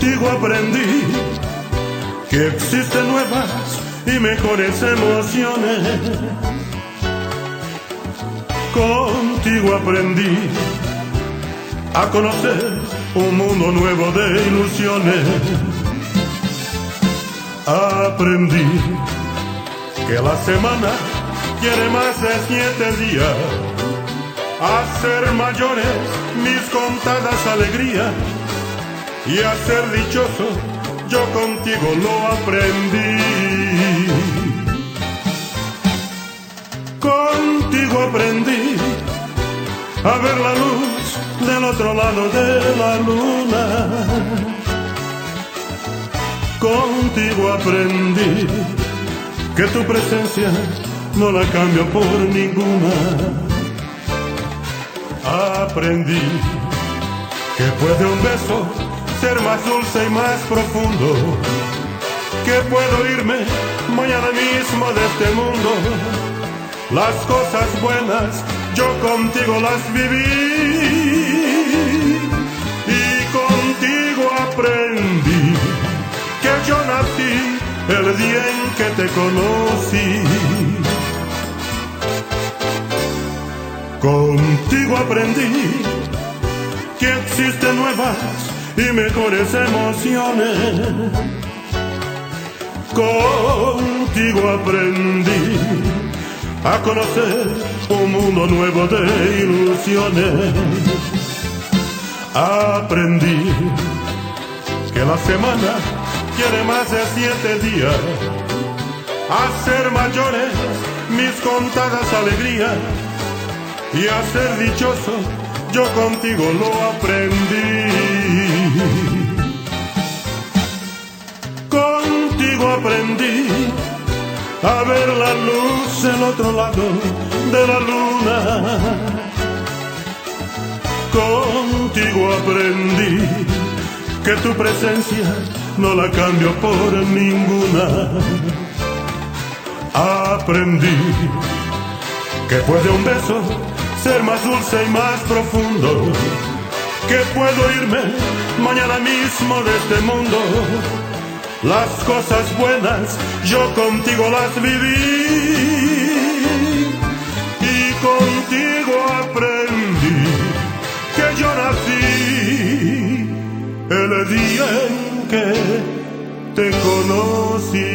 Contigo aprendí que existen nuevas y mejores emociones. Contigo aprendí a conocer un mundo nuevo de ilusiones. Aprendí que la semana quiere más de 7 días, a ser mayores mis contadas alegrías, y a ser dichoso yo contigo lo aprendí. Contigo aprendí a ver la luz del otro lado de la luna. Contigo aprendí que tu presencia no la cambio por ninguna. Aprendí que puede un beso ser más dulce y más profundo, que puedo irme mañana mismo de este mundo. Las cosas buenas yo contigo las viví, y contigo aprendí que yo nací el día en que te conocí. Contigo aprendí que existen nuevas y mejores emociones. Contigo aprendí a conocer un mundo nuevo de ilusiones. Aprendí que la semana quiere más de 7 días, a ser mayores mis contadas alegrías, y a ser dichoso yo contigo lo aprendí. Contigo aprendí a ver la luz del otro lado de la luna. Contigo aprendí que tu presencia no la cambio por ninguna. Aprendí que puede un beso ser más dulce y más profundo, que puedo irme mañana mismo de este mundo. Las cosas buenas yo contigo las viví, y contigo aprendí que yo nací el día en que te conocí.